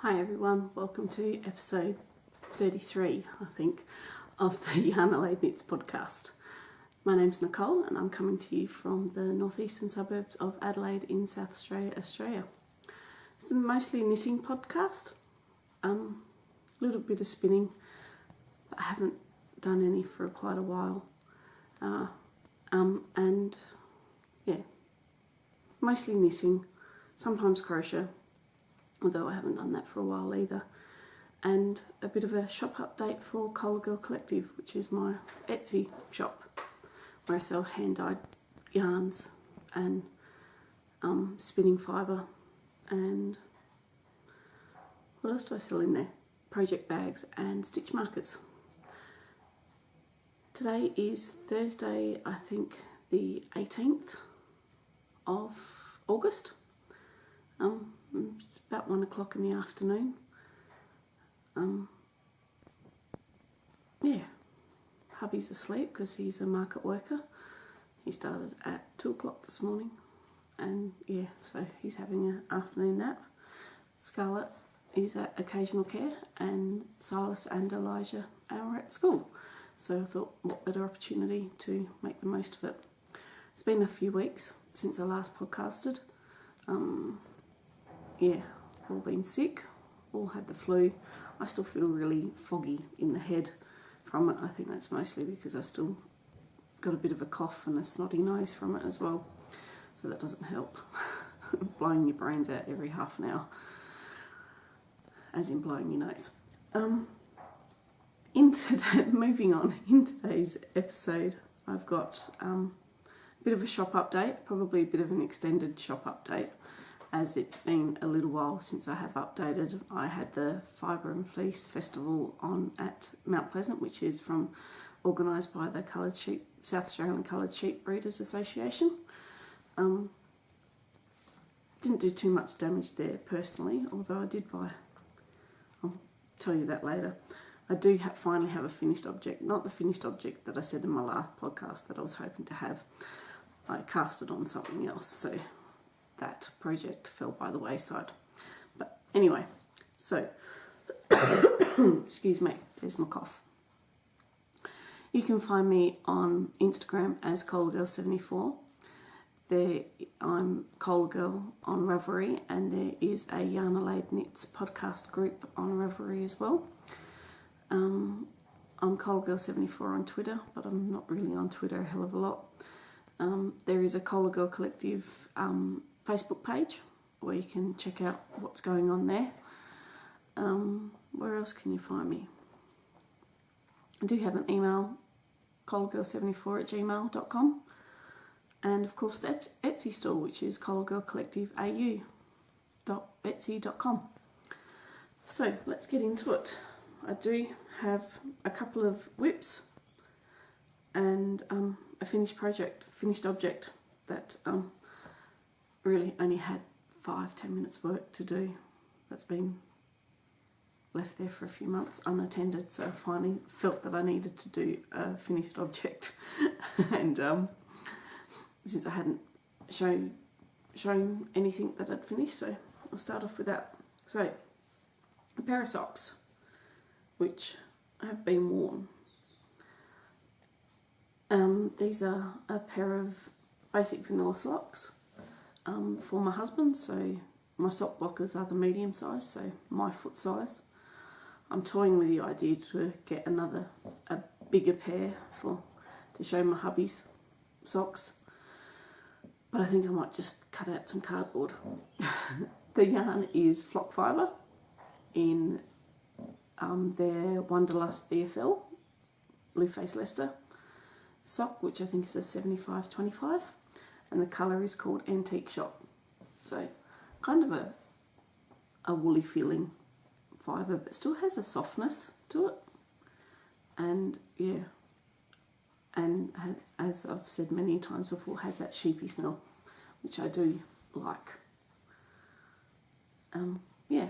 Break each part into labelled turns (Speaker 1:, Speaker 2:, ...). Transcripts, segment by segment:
Speaker 1: Hi everyone, welcome to episode 33, I think, of the YarnAdelaide Knits podcast. My name's Nicole and I'm coming to you from the northeastern suburbs of Adelaide in South Australia, Australia. It's a mostly knitting podcast, a little bit of spinning, but I haven't done any for quite a while. And yeah, mostly knitting, sometimes crochet, although I haven't done that for a while either. And a bit of a shop update for Colour Girl Collective, which is my Etsy shop, where I sell hand-dyed yarns and spinning fibre, and what else do I sell in there? Project bags and stitch markers. Today is Thursday, I think the 18th of August. It's about 1 o'clock in the afternoon. Yeah, hubby's asleep because he's a market worker. He started at 2 o'clock this morning, and yeah, so he's having an afternoon nap. Scarlett is at occasional care, and Silas and Elijah are at school. So I thought, what better opportunity to make the most of it. It's been a few weeks since I last podcasted. Yeah, all been sick, all had the flu. I still feel really foggy in the head from it. I think that's mostly because I've still got a bit of a cough and a snotty nose from it as well. So that doesn't help. Blowing your brains out every half an hour, as in blowing your nose. Moving on, in today's episode, I've got a bit of a shop update, probably a bit of an extended shop update, as it's been a little while since I have updated. I had the Fibre and Fleece Festival on at Mount Pleasant, which is organised by the South Australian Coloured Sheep Breeders Association. Didn't do too much damage there personally, although I did buy, I'll tell you that later. I do finally have a finished object, not the finished object that I said in my last podcast that I was hoping to have. I cast it on something else, so that project fell by the wayside. But anyway, so, excuse me, there's my cough. You can find me on Instagram as ColourGirl74. There, I'm Colour Girl on Ravelry, and there is a YarnAdelaide Knits podcast group on Ravelry as well. I'm ColourGirl74 on Twitter, but I'm not really on Twitter a hell of a lot. There is a Colour Girl Collective Facebook page where you can check out what's going on there. Where else can you find me? I do have an email, colourgirl74@gmail.com, and of course the Etsy store, which is colourgirlcollectiveau.etsy.com. So let's get into it. I do have a couple of whips and a finished object that really only had 5-10 minutes work to do. That's been left there for a few months unattended, so I finally felt that I needed to do a finished object. And since I hadn't shown anything that I'd finished, so I'll start off with that. So, a pair of socks, which have been worn. These are a pair of basic vanilla socks for my husband, so my sock blockers are the medium size, so my foot size. I'm toying with the idea to get a bigger pair to show my hubby's socks, but I think I might just cut out some cardboard. The yarn is flock fibre in their Wonderlust BFL Blueface Leicester sock, which I think is a 75/25, and the colour is called Antique Shop. So kind of a woolly feeling fibre, but still has a softness to it, and yeah, and as I've said many times before, has that sheepy smell, which I do like. Yeah,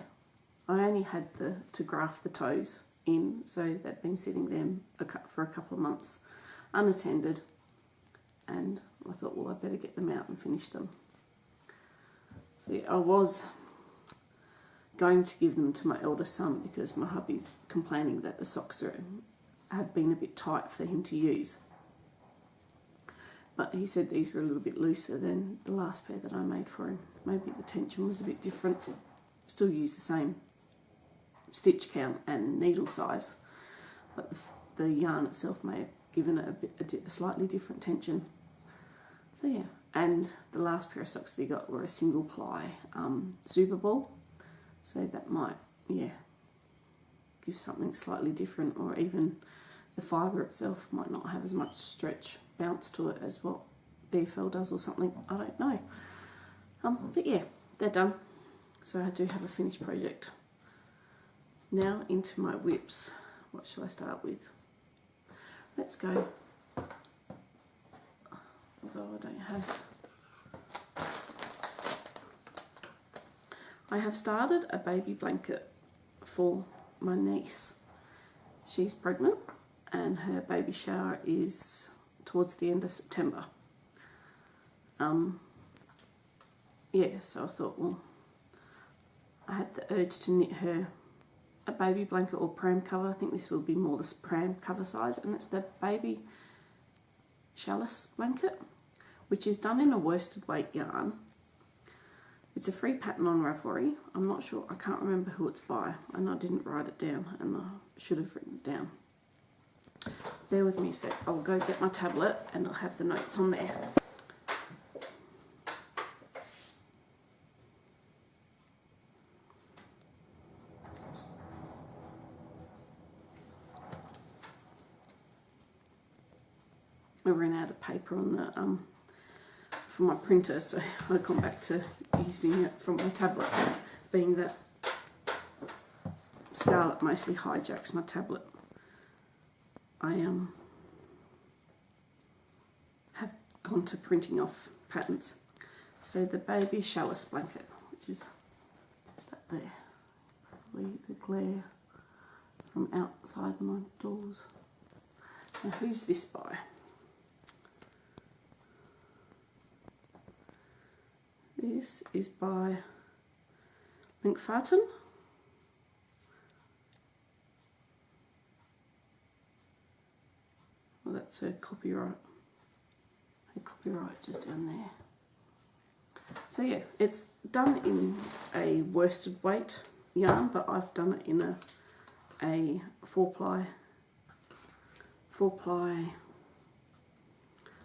Speaker 1: I only had to graft the toes in, so they'd been sitting there for a couple of months unattended, and I thought, well, I better get them out and finish them. So yeah, I was going to give them to my eldest son because my hubby's complaining that the socks have been a bit tight for him to use. But he said these were a little bit looser than the last pair that I made for him. Maybe the tension was a bit different. Still use the same stitch count and needle size, but the yarn itself may have given it a slightly different tension. So yeah, and the last pair of socks that he got were a single ply Zuber ball, so that might, yeah, give something slightly different, or even the fibre itself might not have as much stretch bounce to it as what BFL does or something, I don't know. But yeah, they're done, so I do have a finished project. Now into my whips. What shall I start with? Let's go, although I don't have, I have started a baby blanket for my niece. She's pregnant and her baby shower is towards the end of September. Yeah, so I thought, well, I had the urge to knit her a baby blanket or pram cover. I think this will be more the pram cover size, and it's the baby chalice blanket, which is done in a worsted weight yarn. It's a free pattern on Ravelry. I'm not sure, I can't remember who it's by, and I didn't write it down, and I should have written it down. Bear with me a sec, I'll go get my tablet and I'll have the notes on there. I ran out of paper on the from my printer, so I've gone back to using it from my tablet, being that Scarlett mostly hijacks my tablet. I have gone to printing off patterns. So the baby chalice blanket, which is just up there, probably the glare from outside my doors. Now who's this by? This is by Linkfarten. Well, that's her copyright. Her copyright just down there. So yeah, it's done in a worsted weight yarn, but I've done it in a four ply.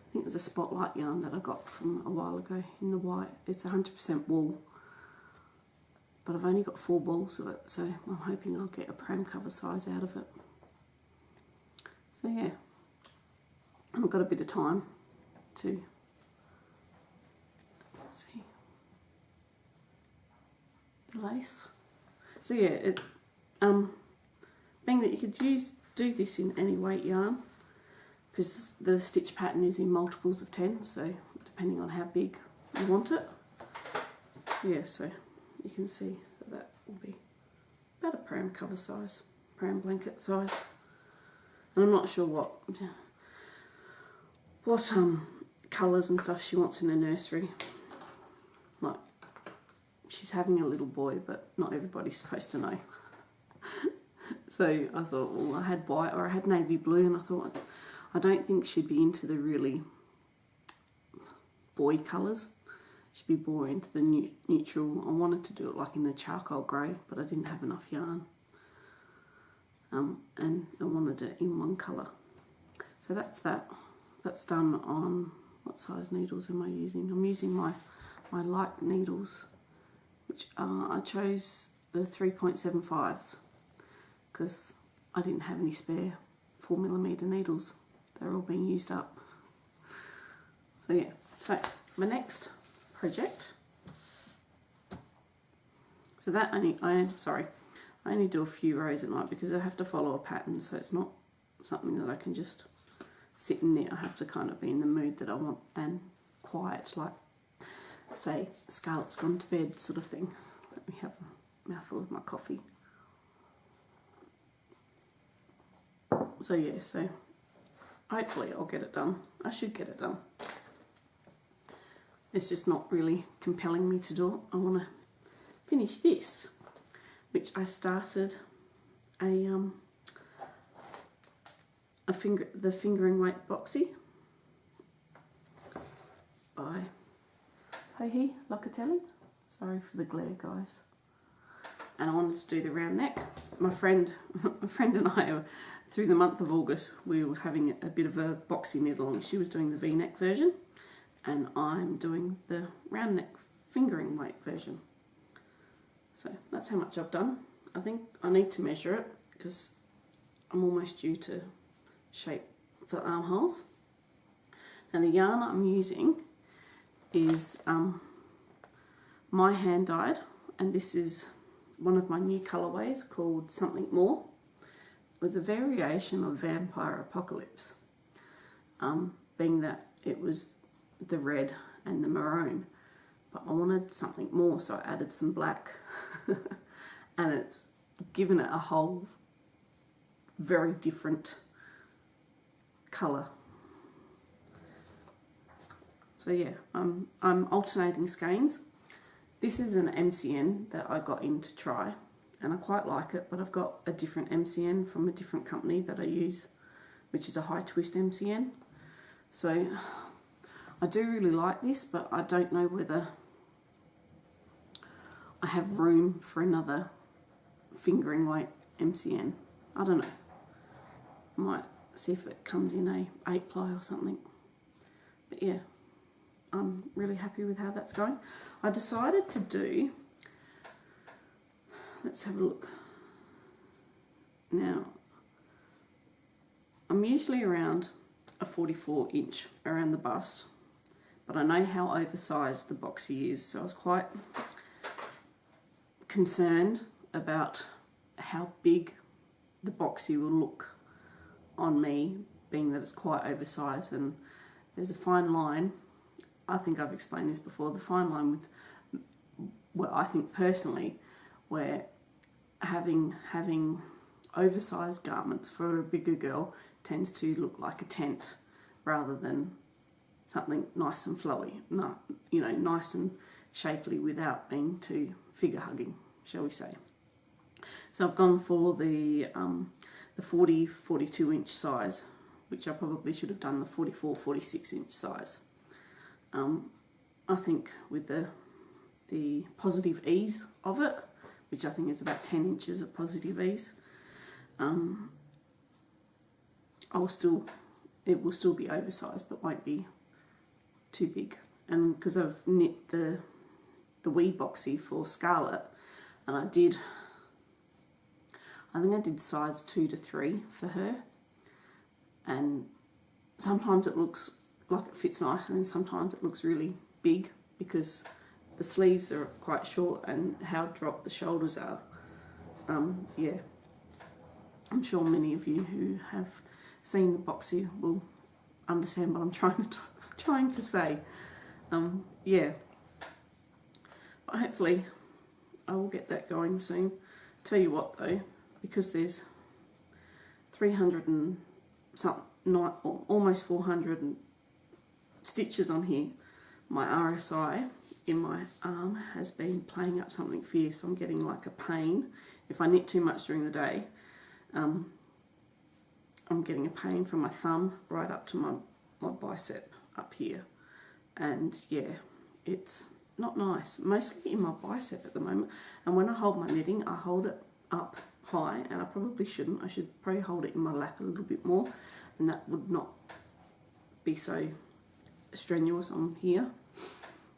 Speaker 1: I think it's a Spotlight yarn that I got from a while ago in the white. It's 100% wool, but I've only got 4 balls of it, so I'm hoping I'll get a pram cover size out of it. So yeah, I've got a bit of time to see the lace. So yeah, it being that you could do this in any weight yarn, because the stitch pattern is in multiples of 10, so depending on how big you want it. Yeah, so you can see that will be about a pram cover size, pram blanket size. And I'm not sure what colours and stuff she wants in a nursery. Like, she's having a little boy, but not everybody's supposed to know. So I thought, well, I had white or I had navy blue, and I thought, I don't think she'd be into the really boy colours. She'd be more into the neutral. I wanted to do it like in the charcoal grey, but I didn't have enough yarn. And I wanted it in one colour. So that's that. That's done on, what size needles am I using? I'm using my light needles, which I chose the 3.75s because I didn't have any spare 4mm needles. They're all being used up. So yeah, so my next project. So that I only do a few rows at night because I have to follow a pattern, so it's not something that I can just sit and knit. I have to kind of be in the mood that I want and quiet, like say Scarlett's gone to bed sort of thing. Let me have a mouthful of my coffee. So yeah, so hopefully I'll get it done. I should get it done. It's just not really compelling me to do it. I want to finish this. which I started the fingering weight boxy by Locatelli. Sorry for the glare, guys. And I wanted to do the round neck. My friend and I, through the month of August, we were having a bit of a boxy knit along. She was doing the V-neck version, and I'm doing the round neck fingering weight version. So that's how much I've done. I think I need to measure it because I'm almost due to shape for the armholes. Now the yarn I'm using is my hand dyed, and this is one of my new colourways called Something More. It was a variation of Vampire Apocalypse, being that it was the red and the maroon, but I wanted something more, so I added some black and it's given it a whole very different colour. So yeah, I'm alternating skeins. This is an MCN that I got in to try, and I quite like it, but I've got a different MCN from a different company that I use, which is a high twist MCN. So I do really like this, but I don't know whether I have room for another fingering weight MCN. I don't know. I might see if it comes in a 8-ply or something. But yeah, I'm really happy with how that's going. I decided to do, let's have a look. Now, I'm usually around a 44 inch around the bust, but I know how oversized the boxy is, so I was quite concerned about how big the boxy will look on me, being that it's quite oversized, and there's a fine line. I think I've explained this before, the fine line with, well, I think personally, where having oversized garments for a bigger girl tends to look like a tent rather than something nice and flowy, not, you know, nice and shapely without being too figure hugging, shall we say. So I've gone for the 40-42 inch size, which I probably should have done the 44-46 inch size. I think with the positive ease of it, which I think is about 10 inches of positive ease, it will still be oversized, but won't be too big. And because I've knit the wee boxy for Scarlett, and I think I did size 2 to 3 for her, and sometimes it looks like it fits nice, and then sometimes it looks really big because the sleeves are quite short and how dropped the shoulders are. Yeah, I'm sure many of you who have seen the boxy will understand what I'm trying to say. Yeah, but hopefully I will get that going soon. Tell you what though, because there's 300 and some, almost 400 stitches on here, my RSI in my arm has been playing up something fierce. I'm getting like a pain. If I knit too much during the day, I'm getting a pain from my thumb right up to my bicep up here. And yeah, it's not nice, mostly in my bicep at the moment. And when I hold my knitting, I hold it up high, and I probably shouldn't. I should probably hold it in my lap a little bit more, and that would not be so strenuous on here.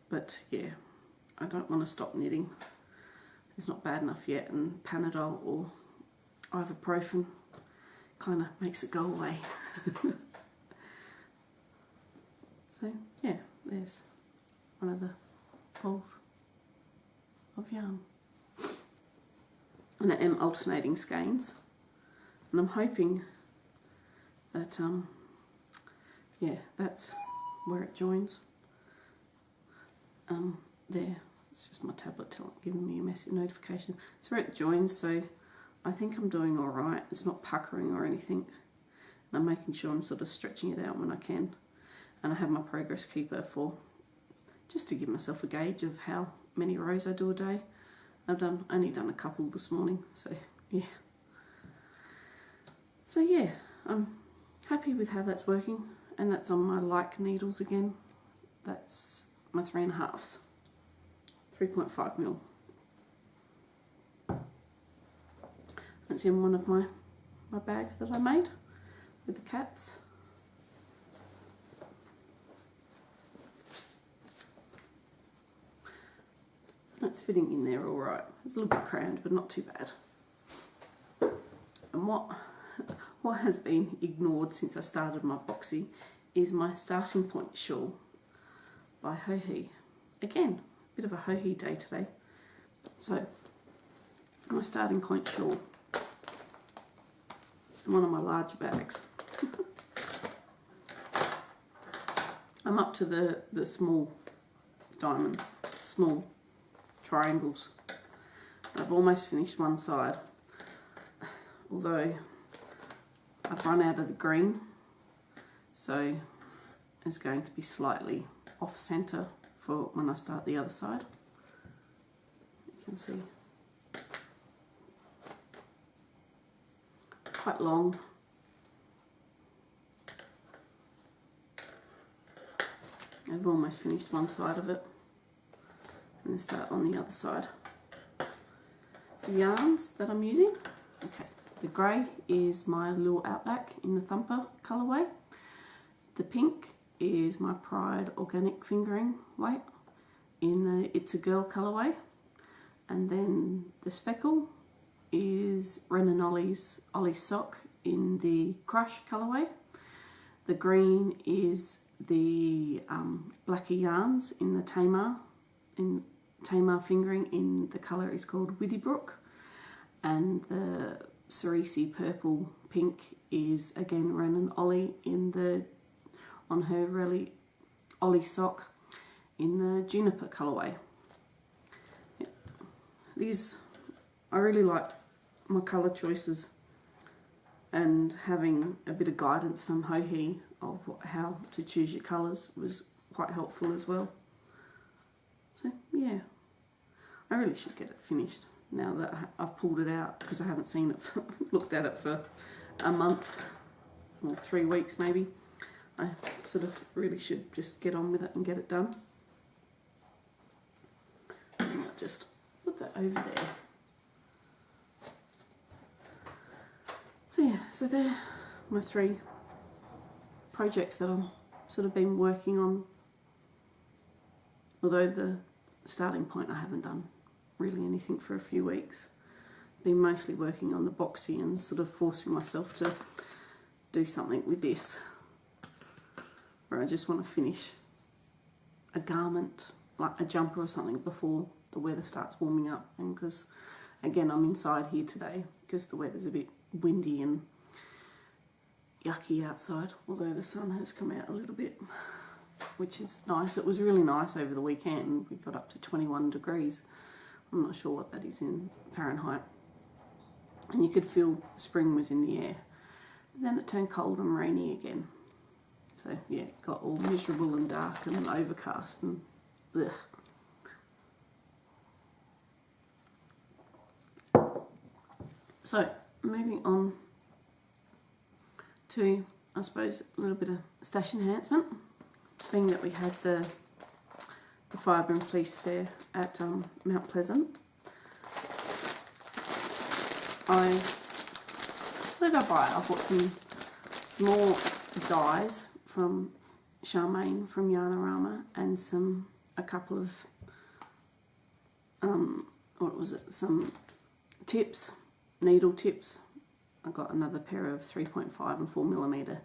Speaker 1: But yeah, I don't want to stop knitting. It's not bad enough yet, and Panadol or ibuprofen kind of makes it go away. So yeah, there's one of the balls of yarn. And I am alternating skeins, and I'm hoping that yeah, that's where it joins. There, it's just my tablet giving me a message notification. It's where it joins, so I think I'm doing all right. It's not puckering or anything, and I'm making sure I'm sort of stretching it out when I can. And I have my progress keeper for just to give myself a gauge of how many rows I do a day. I've only done a couple this morning, so yeah. So yeah, I'm happy with how that's working, and that's on my like needles again. That's my 3.5s, 3.5mm. That's in one of my bags that I made with the cats. That's fitting in there all right. It's a little bit crammed, but not too bad. And what has been ignored since I started my boxy is my starting point shawl by Hohi. Again, a bit of a Hohi day today. So, my starting point shawl in one of my larger bags. I'm up to the small diamonds, small triangles. I've almost finished one side, although I've run out of the green, so it's going to be slightly off center for when I start the other side. You can see quite long. I've almost finished one side of it, and then start on the other side. The yarns that I'm using, okay, the grey is my Little Outback in the Thumper colourway. The pink is my Pride Organic Fingering weight in the It's a Girl colourway, and then the speckle is Ren and Ollie's Sock in the Crush colourway. The green is the Blacker Yarns in the Tamar Fingering in the colour is called Withybrook, and the Cerisi Purple Pink is again Ren and Ollie on her really Ollie Sock in the Juniper colourway. Yeah. I really like my colour choices, and having a bit of guidance from Hohi of how to choose your colours was quite helpful as well. So yeah, I really should get it finished now that I've pulled it out, because I haven't seen it, looked at it for a month or 3 weeks maybe. I sort of really should just get on with it and get it done. And I'll just put that over there. So yeah, so they're my 3 projects that I've sort of been working on. Although the starting point I haven't done really anything for a few weeks. Been mostly working on the boxy and sort of forcing myself to do something with this, where I just want to finish a garment, like a jumper or something, before the weather starts warming up. And because again, I'm inside here today because the weather's a bit windy and yucky outside, although the sun has come out a little bit, which is nice. It was really nice over the weekend. We got up to 21 degrees. I'm not sure what that is in Fahrenheit. And you could feel spring was in the air. But then it turned cold and rainy again. So yeah, it got all miserable and dark and overcast and blech. So moving on to, I suppose, a little bit of stash enhancement, being that we had the Fibre and Fleece Fair at Mount Pleasant. What did I buy? I bought some more dyes from Charmaine from Yarnarama, and a couple of what was it? Some tips, needle tips. I got another pair of 3.5 and 4mm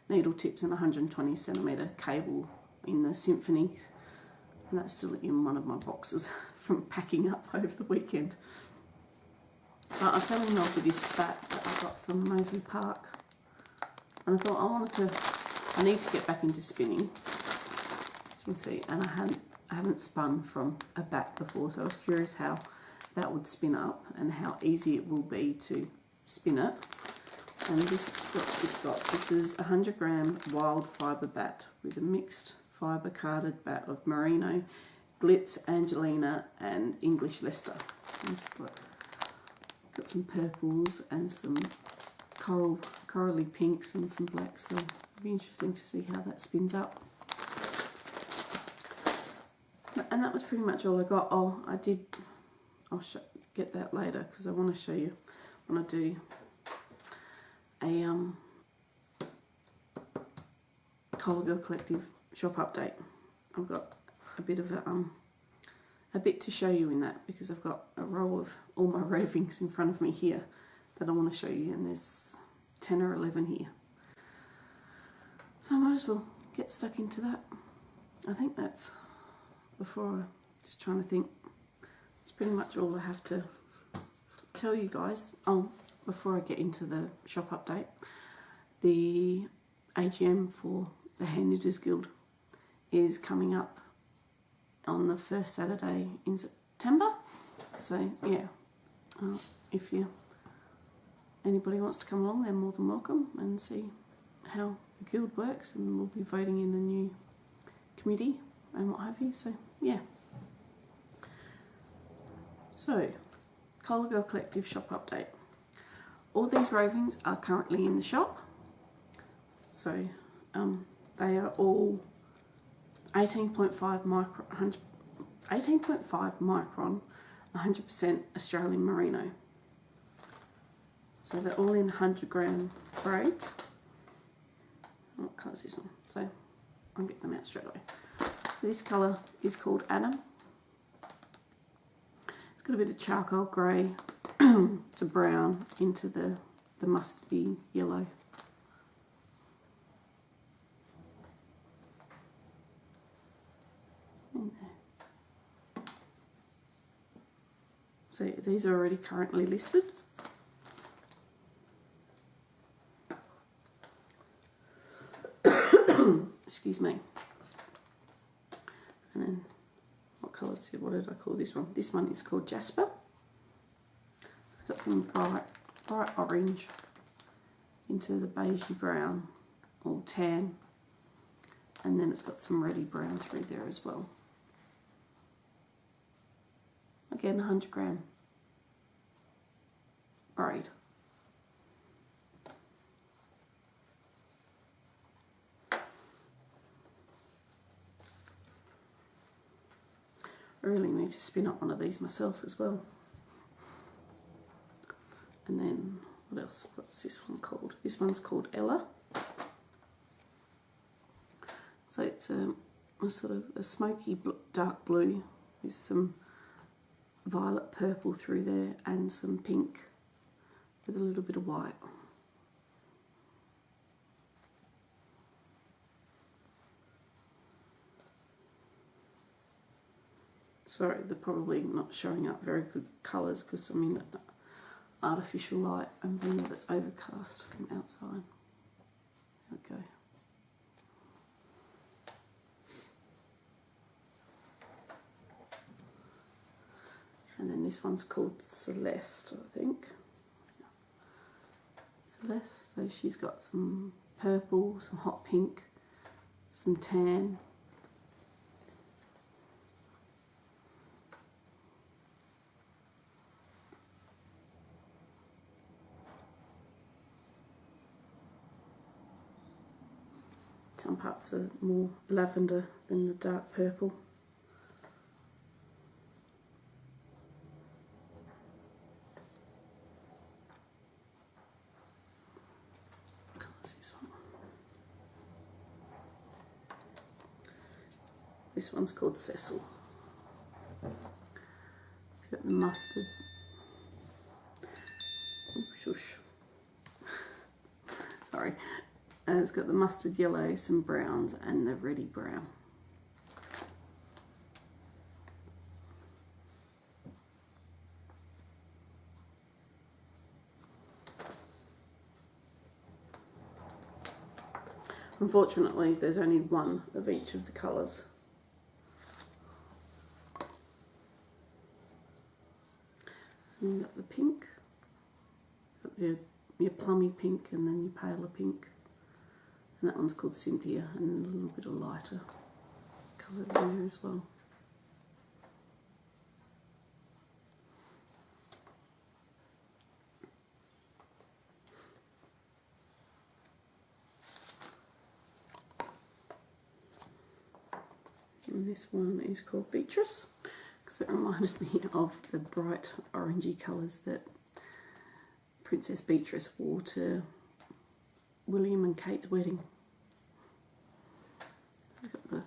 Speaker 1: needle tips and 120cm cable in the Symphonies, and that's still in one of my boxes from packing up over the weekend. But I fell in love with this bat that I got from Moseley Park, and I thought I need to get back into spinning, as you can see, and I haven't spun from a bat before, so I was curious how that would spin up and how easy it will be to spin it. And this is a 100g wild fibre bat with a mixed fibre carded bat of merino, Glitz, Angelina and English Leicester. And got some purples and some corally pinks and some blacks, so it'll be interesting to see how that spins up. And that was pretty much all I got. Oh, I'll get that later because I want to show you when I do a Colour Girl Collective shop update. I've got a bit of a bit to show you in that, because I've got a row of all my rovings in front of me here that I want to show you, and there's 10 or 11 here. So I might as well get stuck into that. I think that's, just trying to think, it's pretty much all I have to tell you guys. Oh, before I get into the shop update, the AGM for the Hand Knitters Guild is coming up on the first Saturday in September. So yeah, if anybody wants to come along, they're more than welcome and see how the guild works, and we'll be voting in a new committee and what have you. So yeah. So, Colour Girl Collective shop update. All these rovings are currently in the shop. So they are all 18.5 micron, 100% Australian merino. So they're all in 100 gram braids. What colour is this one? So I'll get them out straight away. So this colour is called Adam. It's got a bit of charcoal grey to brown into the mustardy yellow. In there. So these are already currently listed. Excuse me. And then what colours? What did I call this one? This one is called Jasper. It's got some bright orange into the beigey brown or tan, and then it's got some reddy brown through there as well. Again, 100 gram braid. I really need to spin up one of these myself as well. And then, what else? What's this one called? This one's called Ella. So it's a sort of a smoky dark blue with some violet purple through there and some pink with a little bit of white. Sorry, they're probably not showing up very good colours because I'm in artificial light and being that it's overcast from outside. There we go. And then this one's called Celeste, I think. Celeste, so she's got some purple, some hot pink, some tan. Some parts are more lavender than the dark purple. What's this one? This one's called Cecil. It's got the mustard. Oh, shush. Sorry. It's got the mustard yellow, some browns, and the reddy brown. Unfortunately, there's only one of each of the colours. And you've got the pink, got your plummy pink, and then your paler pink. And that one's called Cynthia, and then a little bit of lighter colour there as well. this one is called Beatrice, because it reminded me of the bright orangey colours that Princess Beatrice wore to William and Kate's wedding. It's got the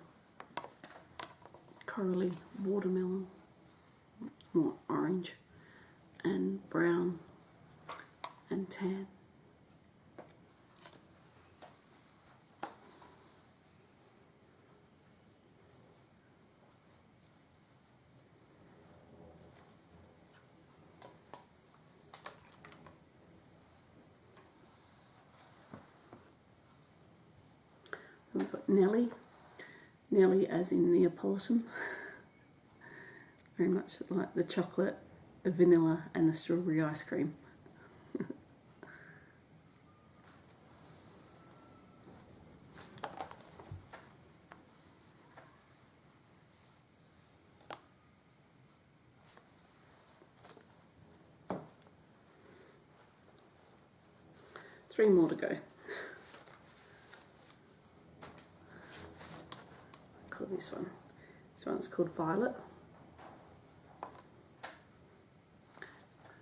Speaker 1: corally watermelon. It's more orange and brown and tan. We've got Nelly, Nelly as in Neapolitan, very much like the chocolate, the vanilla and the strawberry ice cream. Three more to go. Call this one. This one's called Violet.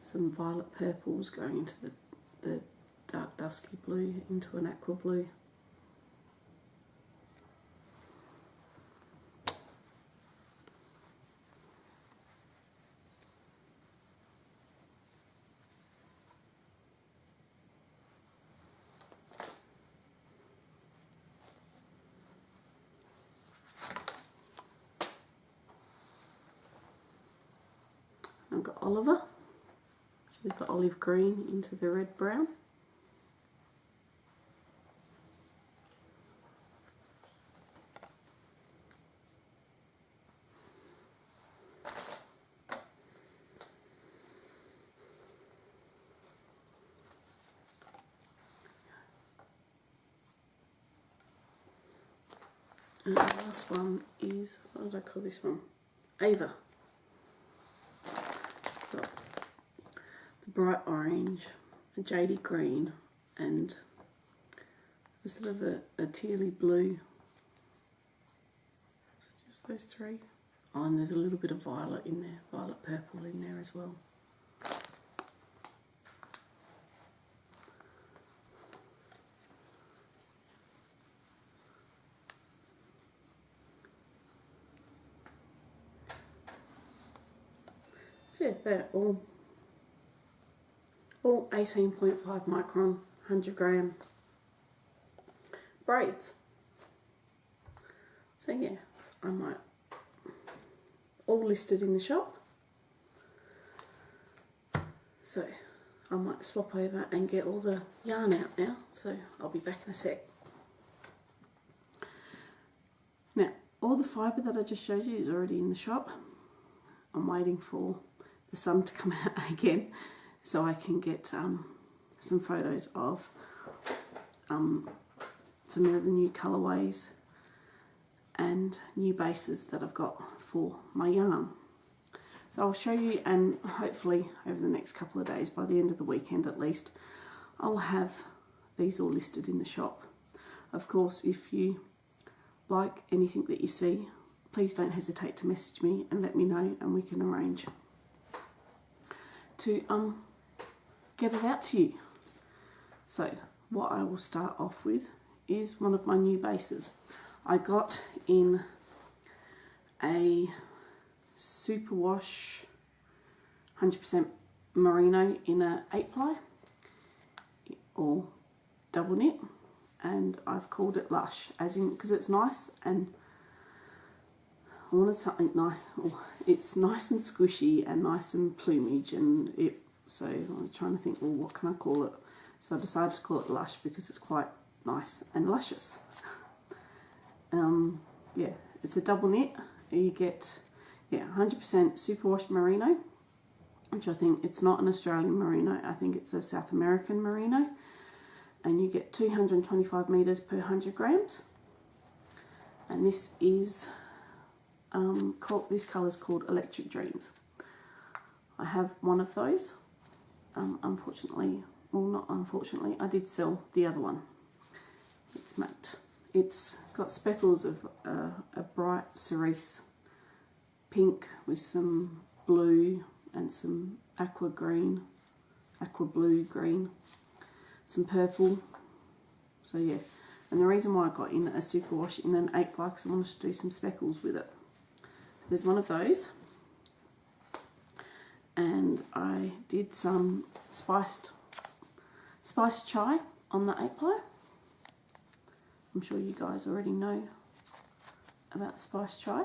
Speaker 1: Some violet purples going into the dark dusky blue into an aqua blue. I've got Oliver, which is the olive green into the red brown. And the last one is, what did I call this one? Ava. Got the bright orange, a jadey green, and a sort of a tealy blue. So just those three. Oh, and there's a little bit of violet in there, violet purple in there as well. So yeah, they're all 18.5 micron, 100 gram braids. So yeah, I might, all listed in the shop. So I might swap over and get all the yarn out now. So I'll be back in a sec. Now, all the fibre that I just showed you is already in the shop. I'm waiting for the sun to come out again so I can get some photos of some of the new colourways and new bases that I've got for my yarn. So I'll show you, and hopefully over the next couple of days, by the end of the weekend at least, I'll have these all listed in the shop. Of course, if you like anything that you see, please don't hesitate to message me and let me know, and we can arrange to get it out to you. So what I will start off with is one of my new bases. I got in a superwash 100% merino in a 8-ply or double knit, and I've called it Lush, as in because it's nice, and I wanted something nice. It's nice and squishy and nice and plumage, and so I was trying to think, well, what can I call it? So I decided to call it Lush because it's quite nice and luscious. Yeah, it's a double knit. You get 100% superwash merino, which I think it's not an Australian merino. I think it's a South American merino, and you get 225 meters per 100 grams. And this is this colour is called Electric Dreams. I have one of those. Unfortunately, well, not unfortunately, I did sell the other one. It's matte it's got speckles of a bright cerise pink with some blue and some aqua green, aqua blue green, some purple. So yeah, and the reason why I got in a superwash in an 8-ply because I wanted to do some speckles with it. There's one of those, and I did some spiced chai on the 8-ply. I'm sure you guys already know about spiced chai.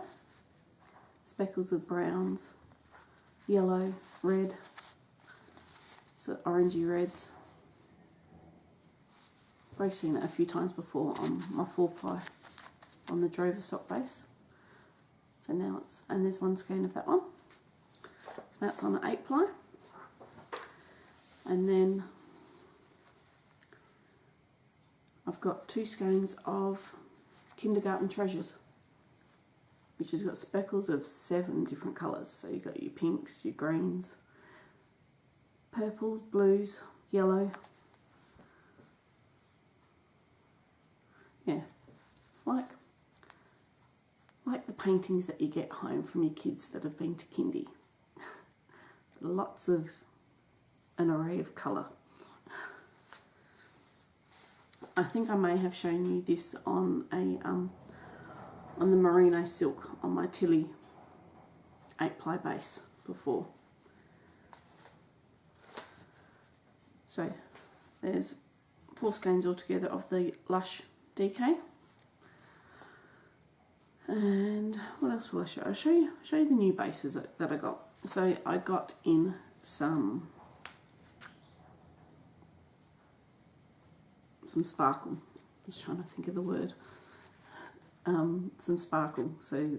Speaker 1: Speckles of browns, yellow, red, so orangey reds. I've already seen it a few times before on my 4-ply on the Drover sock base. So now it's, and there's one skein of that one. So now it's on an 8-ply. And then I've got 2 skeins of Kindergarten Treasures, which has got speckles of 7 different colours. So you've got your pinks, your greens, purples, blues, yellow. Yeah, like the paintings that you get home from your kids that have been to kindy. Lots of an array of colour. I think I may have shown you this on a on the merino silk on my Tilly 8-ply base before. So there's 4 skeins altogether of the Lush DK. And what else will I show? I'll show you the new bases that I got. So I got in some sparkle. I was trying to think of the word. Some sparkle. So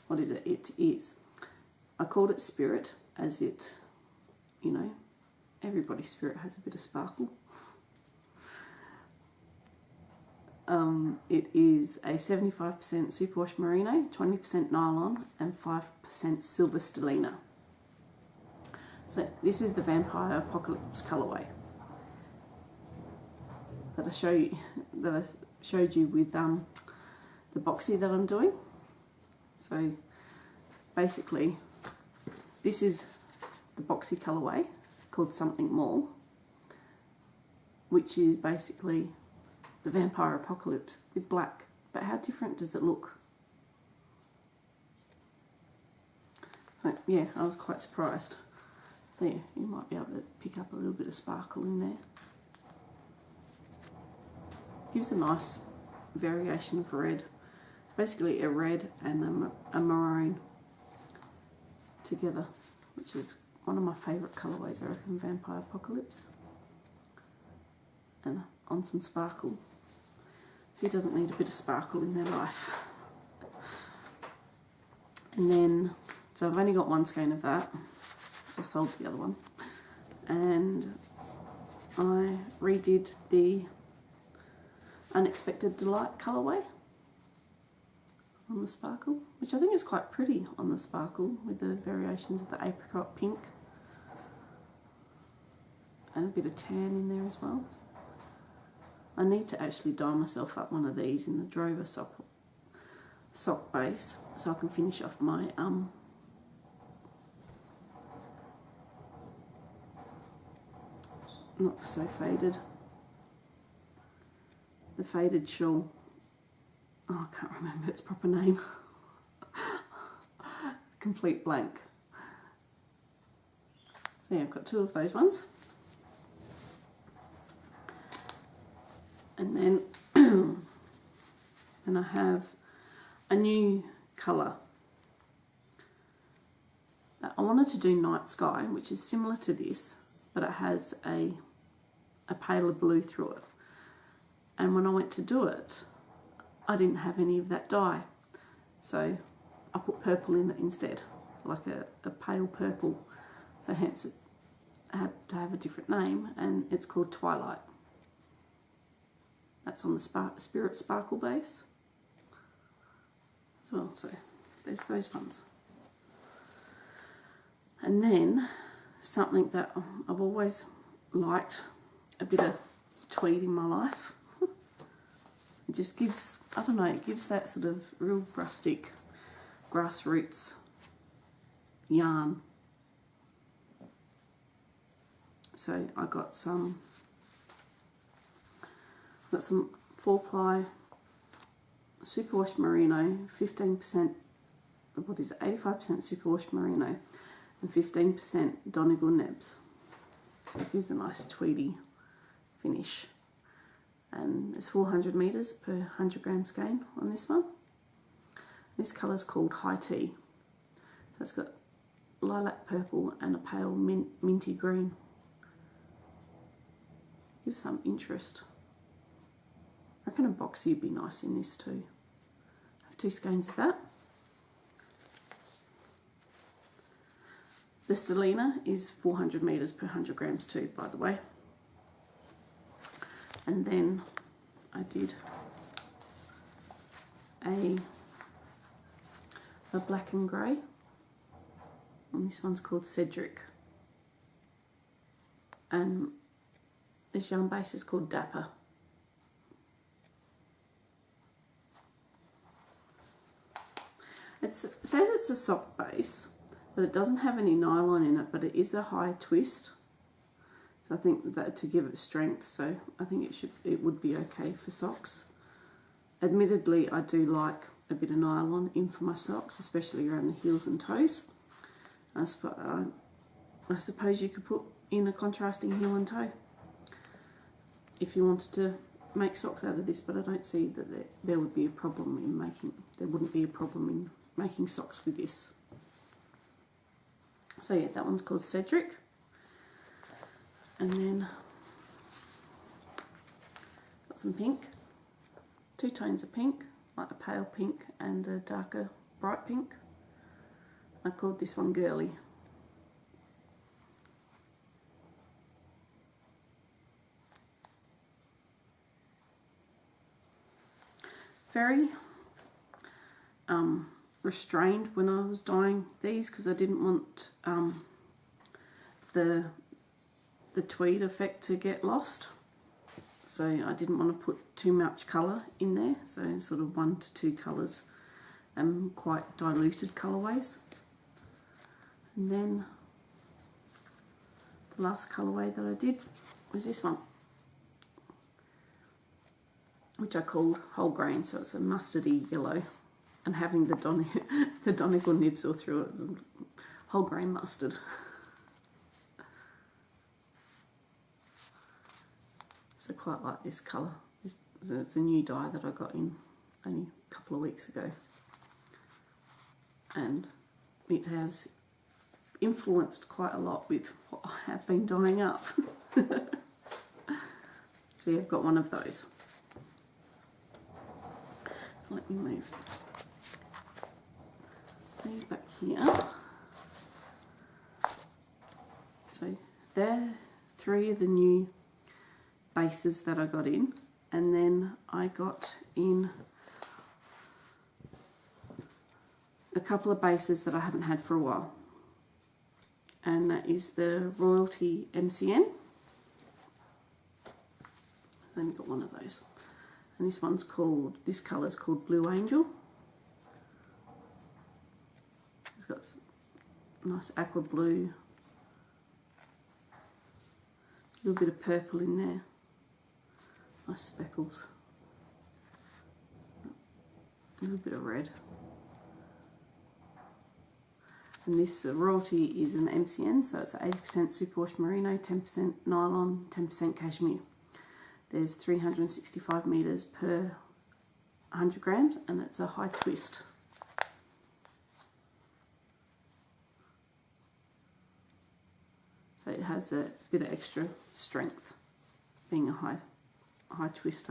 Speaker 1: what is it? It is, I called it Spirit, as it, you know, everybody's spirit has a bit of sparkle. It is a 75% superwash merino, 20% nylon, and 5% silver stellina. So this is the Vampire Apocalypse colourway that I showed you with the boxy that I'm doing. So basically, this is the boxy colourway called Something More, which is basically the Vampire Apocalypse with black. But how different does it look? So yeah, I was quite surprised. So yeah, you might be able to pick up a little bit of sparkle in there. Gives a nice variation of red. It's basically a red and a maroon together, which is one of my favourite colourways, I reckon, Vampire Apocalypse. And on some sparkle. Who doesn't need a bit of sparkle in their life? And then, so I've only got 1 skein of that, because I sold the other one. And I redid the Unexpected Delight colourway on the sparkle, which I think is quite pretty on the sparkle with the variations of the apricot pink and a bit of tan in there as well. I need to actually dye myself up one of these in the Drover sock base so I can finish off my not so faded, the faded shawl. Oh, I can't remember its proper name. Complete blank. So yeah, I've got 2 of those ones. And then, then I have a new colour. I wanted to do Night Sky, which is similar to this, but it has a paler blue through it. And when I went to do it, I didn't have any of that dye. So I put purple in it instead, like a pale purple. So hence it had to have a different name, and it's called Twilight. That's on the Spirit Sparkle base as well, so there's those ones. And then something that I've always liked, a bit of tweed in my life, It just gives, I don't know, it gives that sort of real rustic grassroots yarn. So I got some 4-ply superwash merino, 15%, what is it, 85% superwash merino and 15% Donegal nibs. So it gives a nice tweedy finish. And it's 400 metres per 100 gram skein on this one. This colour is called High Tea. So it's got lilac purple and a pale minty green. Gives some interest. I reckon a boxy would be nice in this too. I have 2 skeins of that. The Stellina is 400 metres per 100 grams too, by the way. And then I did a black and grey, and this one's called Cedric. And this yarn base is called Dapper. It says it's a sock base, but it doesn't have any nylon in it, but it is a high twist. So I think that to give it strength, so I think it would be okay for socks. Admittedly, I do like a bit of nylon in for my socks, especially around the heels and toes. I suppose you could put in a contrasting heel and toe if you wanted to make socks out of this, but I don't see that there would be a problem in making. There wouldn't be a problem in making socks with this. So yeah, that one's called Cedric. And then got some pink, 2 tones of pink, like a pale pink and a darker bright pink. I called this one Girly. Very restrained when I was dyeing these because I didn't want the tweed effect to get lost, so I didn't want to put too much colour in there, so sort of 1 to 2 colours and quite diluted colourways. And then the last colourway that I did was this one, which I called Whole Grain, so it's a mustardy yellow, and having the Donegal nibs all through it, whole grain mustard. So I quite like this colour. It's a new dye that I got in only a couple of weeks ago, and it has influenced quite a lot with what I have been dyeing up. So yeah, I've got one of those. Let me move these back here. So there, 3 of the new bases that I got in, and then I got in a couple of bases that I haven't had for a while, and that is the Royalty MCN. I've only got one of those, and this one's called, this colour is called Blue Angel. It's got nice aqua blue, a little bit of purple in there, nice speckles, a little bit of red. And this Royalty is an MCN, so it's 80% superwash merino, 10% nylon, 10% cashmere. There's 365 metres per 100 grams, and it's a high twist. So it has a bit of extra strength, being a high twist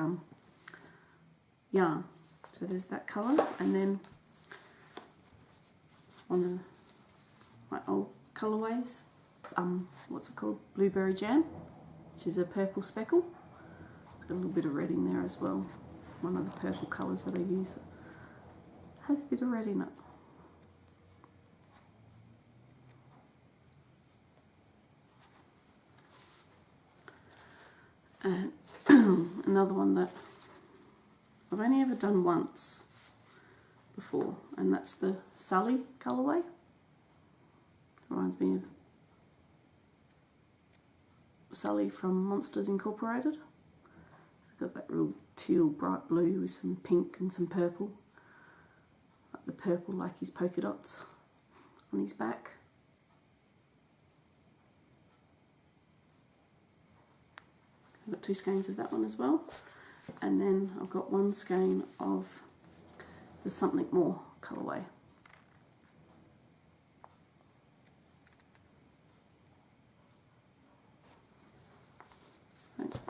Speaker 1: yarn. So there's that colour, and then one of my old colourways, what's it called? Blueberry Jam, which is a purple speckle. Got a little bit of red in there as well. One of the purple colours that I use has a bit of red in it. And another one that I've only ever done once before, and that's the Sully colourway. Reminds me of Sully from Monsters Incorporated. It's got that real teal bright blue with some pink and some purple. Like the purple like his polka dots on his back. So I've got 2 skeins of that one as well. And then I've got 1 skein of the Something More colourway.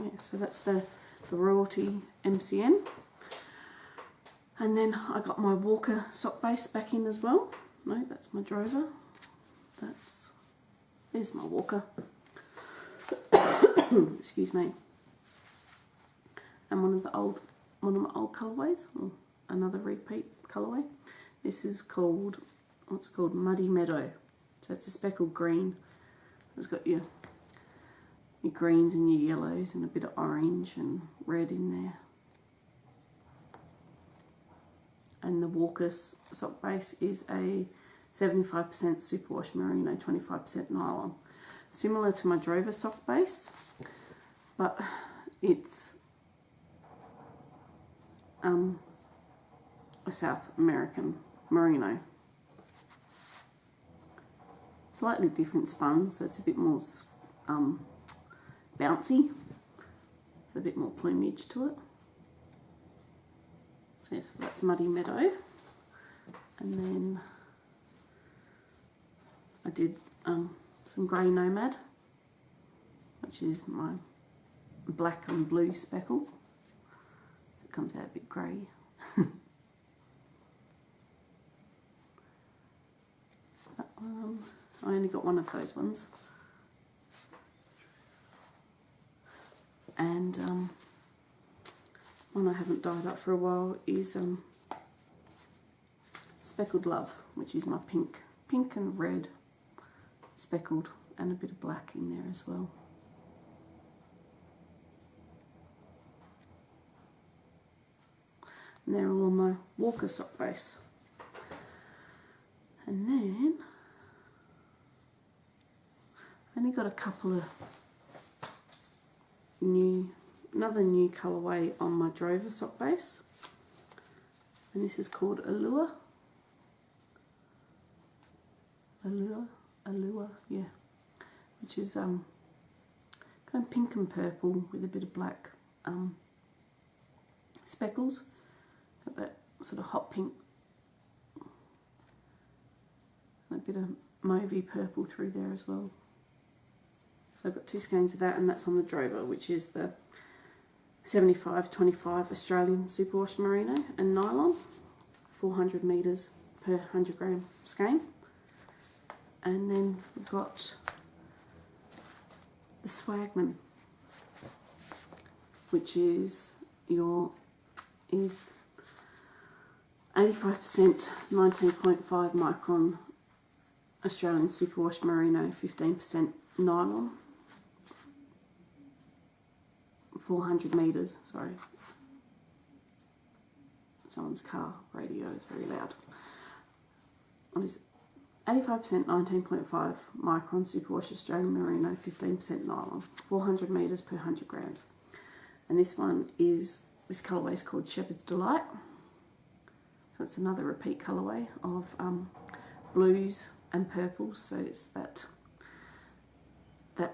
Speaker 1: Yeah, so that's the Royalty MCN. And then I got my Walker sock base back in as well. No, that's my Drover. There's my Walker. Excuse me. And one of my old colourways, or another repeat colourway. This is called, what's it called? Muddy Meadow. So it's a speckled green. It's got your greens and your yellows and a bit of orange and red in there. And the Walker sock base is a 75% superwash merino, 25% nylon. Similar to my Drover sock base, but it's a South American merino. Slightly different spun, so it's a bit more bouncy. There's a bit more plumage to it. So yes, that's Muddy Meadow. And then I did some grey Nomad, which is my black and blue speckle. So it comes out a bit grey. That one, I only got one of those ones. And one I haven't dyed up for a while is Speckled Love, which is my pink and red speckled, and a bit of black in there as well. And they're all on my Walker sock base. And then I only got a couple of another new colourway on my Drover sock base, and this is called Aloha, yeah, which is kind of pink and purple with a bit of black speckles. Got that sort of hot pink and a bit of mauvey purple through there as well. So I've got 2 skeins of that, and that's on the Drover, which is the 75-25 Australian superwash merino and nylon, 400 metres per 100 gram skein. And then we've got the Swagman, which is 85% 19.5 micron Australian superwash merino, 15% nylon, 400 metres, sorry. Someone's car radio is very loud. What is it? 85% 19.5 micron superwash Australian merino, 15% nylon, 400 metres per 100 grams. And this colourway is called Shepherd's Delight. So it's another repeat colourway of blues and purples. So it's that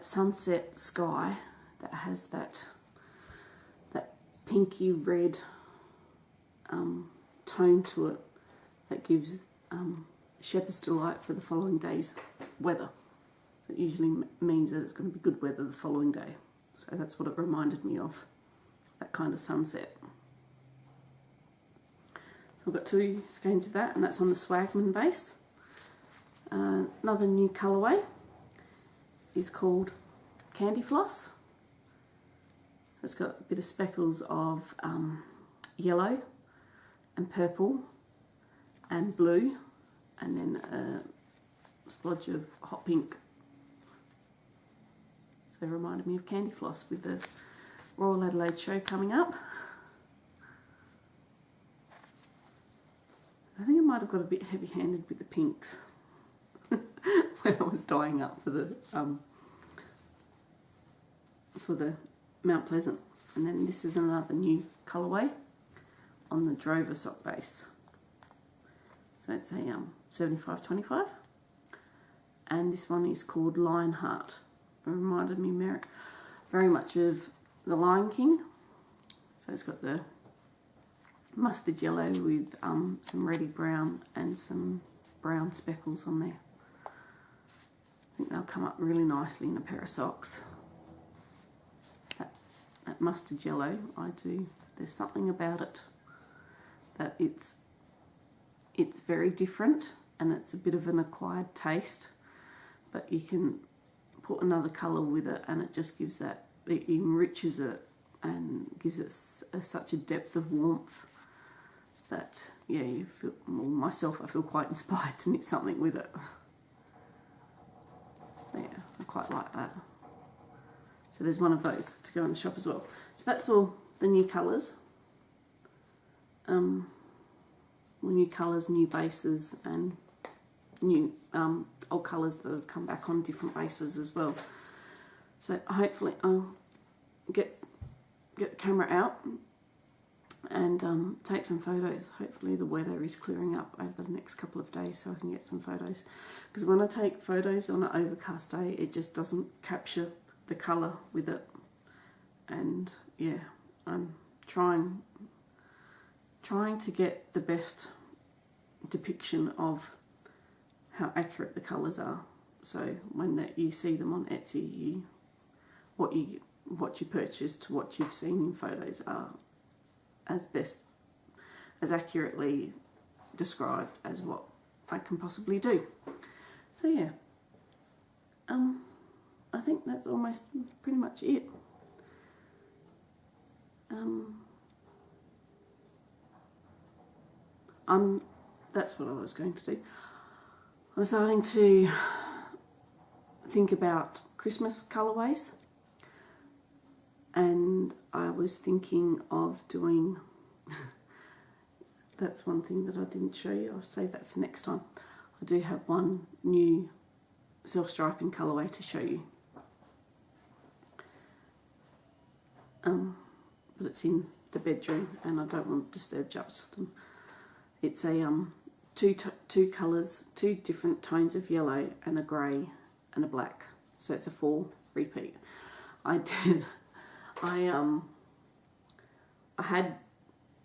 Speaker 1: sunset sky that has that pinky red tone to it that gives Shepherd's Delight for the following day's weather. It usually means that it's going to be good weather the following day. So that's what it reminded me of, that kind of sunset. So I've got 2 skeins of that, and that's on the Swagman base. Another new colourway is called Candy Floss. It's got a bit of speckles of yellow and purple and blue, and then a splodge of hot pink. So it reminded me of Candy Floss with the Royal Adelaide show coming up. might have got a bit heavy-handed with the pinks when I was dyeing up for the Mount Pleasant. And then this is another new colourway on the Drover sock base. So it's a 75-25, and this one is called Lionheart. It reminded me very much of the Lion King. So it's got the mustard yellow with some reddy brown and some brown speckles on there. I think they'll come up really nicely in a pair of socks. That mustard yellow, there's something about it that it's very different, and it's a bit of an acquired taste, but you can put another colour with it and it just gives that, it enriches it and gives it such a depth of warmth that, yeah, you feel, well, myself, I feel quite inspired to knit something with it. So yeah, I quite like that. So there's one of those to go in the shop as well. So that's all the new colours. New colours, new bases, and new old colours that have come back on different bases as well. So hopefully I'll get the camera out and take some photos. Hopefully the weather is clearing up over the next couple of days so I can get some photos. Because when I take photos on an overcast day, it just doesn't capture the colour with it. And yeah, I'm trying to get the best depiction of how accurate the colours are. So when you see them on Etsy, what you purchase to what you've seen in photos are as accurately described as what I can possibly do. So yeah, I think that's almost pretty much it. That's what I was going to do. I was starting to think about Christmas colourways, and I was thinking of doing, that's one thing that I didn't show you, I'll save that for next time. I do have one new self-striping colourway to show you. But it's in the bedroom and I don't want to disturb Justin. It's a two colours, two different tones of yellow and a grey and a black. So it's a 4 repeat. I had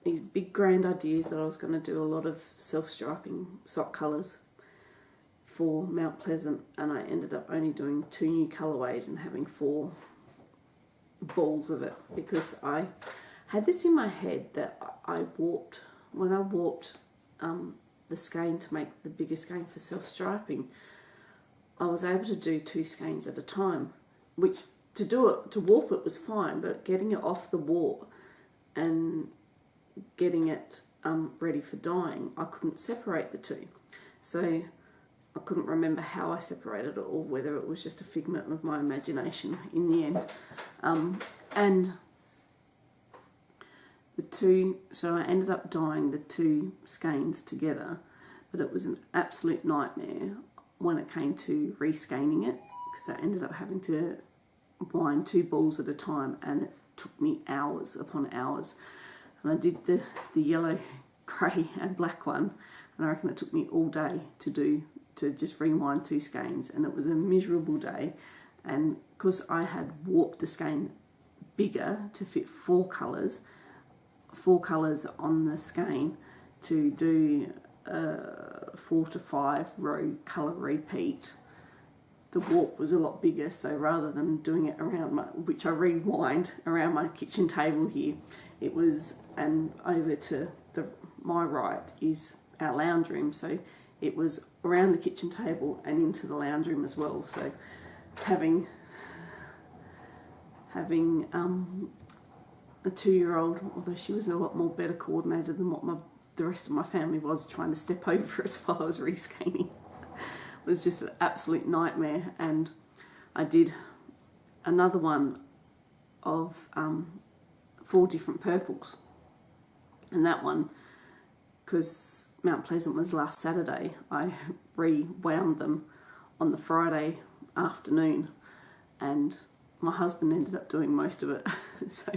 Speaker 1: these big grand ideas that I was going to do a lot of self-striping sock colours for Mount Pleasant, and I ended up only doing 2 new colourways and having 4 balls of it, because I had this in my head that when I warped the skein to make the bigger skein for self-striping, I was able to do 2 skeins at a time, which to warp it was fine, but getting it off the warp and getting it ready for dyeing, I couldn't separate the 2. So I couldn't remember how I separated it or whether it was just a figment of my imagination in the end. And so I ended up dyeing the 2 skeins together, but it was an absolute nightmare when it came to reskeining it, because I ended up having to wind 2 balls at a time, and it took me hours upon hours. And I did the yellow, grey and black one, and I reckon it took me all day to just rewind 2 skeins, and it was a miserable day. And because I had warped the skein bigger to fit 4 colours on the skein to do a 4 to 5 row colour repeat, the warp was a lot bigger. So rather than doing it around which I rewind around my kitchen table here, it was, and over to my right is our lounge room, so it was around the kitchen table and into the lounge room as well. So having a 2-year-old, although she was a lot more better coordinated than what the rest of my family was, trying to step over it while I was reskeining, was just an absolute nightmare. And I did another one of 4 different purples, and that one because Mount Pleasant was last Saturday, I rewound them on the Friday afternoon, and my husband ended up doing most of it. So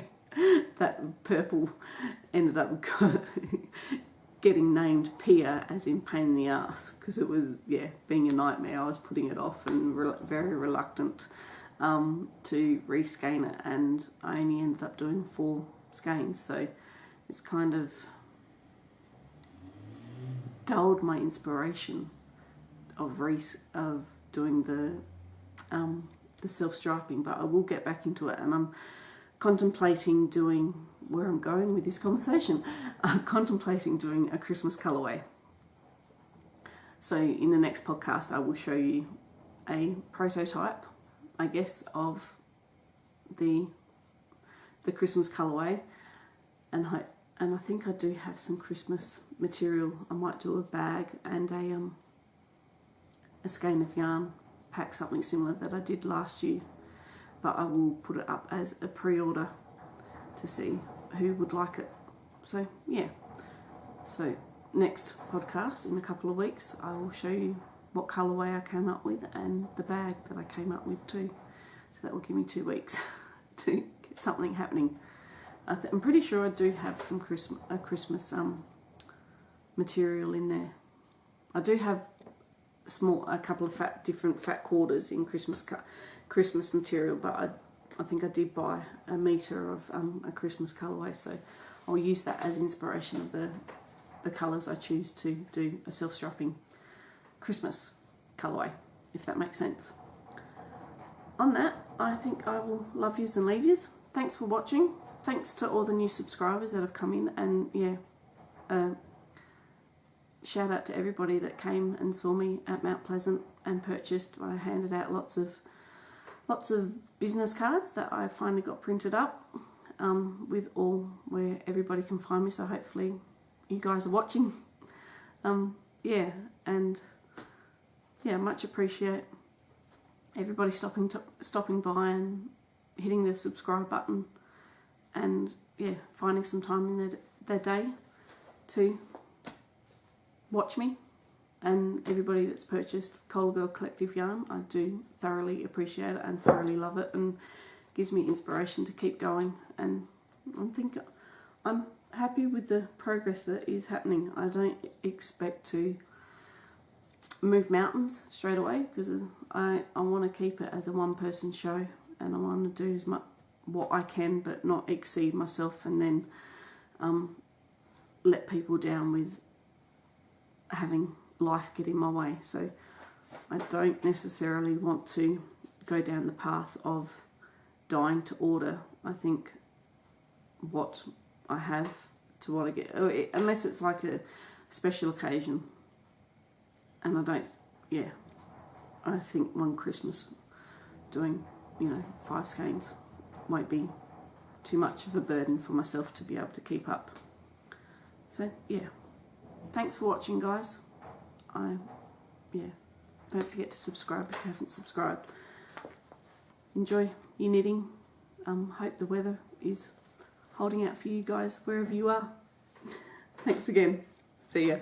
Speaker 1: that purple ended up getting named Pia, as in pain in the ass, because it was, yeah, being a nightmare. I was putting it off and very reluctant to reskein it, and I only ended up doing 4 skeins, so it's kind of dulled my inspiration of doing the self-striping, but I will get back into it, and I'm contemplating doing, where I'm going with this conversation, I'm contemplating doing a Christmas colourway. So in the next podcast I will show you a prototype, I guess, of the Christmas colourway, and I think I do have some Christmas material. I might do a bag and a skein of yarn, pack something similar that I did last year, but I will put it up as a pre-order to see who would like it. So yeah, so next podcast in a couple of weeks I will show you what colourway I came up with and the bag that I came up with too. So that will give me 2 weeks to get something happening. I'm pretty sure I do have some Christmas material in there. I do have a couple of different fat quarters in Christmas material, but I think I did buy a metre of a Christmas colourway, so I'll use that as inspiration of the colours I choose to do a self-striping Christmas colourway, if that makes sense. On that, I think I will love yous and leave yous. Thanks for watching. Thanks to all the new subscribers that have come in, and yeah, shout out to everybody that came and saw me at Mount Pleasant and purchased. I handed out lots of business cards that I finally got printed up with all where everybody can find me, so hopefully you guys are watching. Yeah, and yeah, much appreciate everybody stopping by and hitting the subscribe button, and yeah, finding some time in their day to watch me. And everybody that's purchased Coal Girl Collective yarn, I do thoroughly appreciate it and thoroughly love it, and gives me inspiration to keep going. And I'm happy with the progress that is happening. I don't expect to move mountains straight away, because I want to keep it as a one-person show, and I want to do as much what I can but not exceed myself, and then let people down with having life get in my way. So I don't necessarily want to go down the path of dying to order. I think what I have to what I get, unless it's like a special occasion, and I don't, yeah, I think one Christmas doing, 5 skeins won't be too much of a burden for myself to be able to keep up. So yeah, thanks for watching, guys. Don't forget to subscribe if you haven't subscribed. Enjoy your knitting. Hope the weather is holding out for you guys wherever you are. Thanks again. See ya.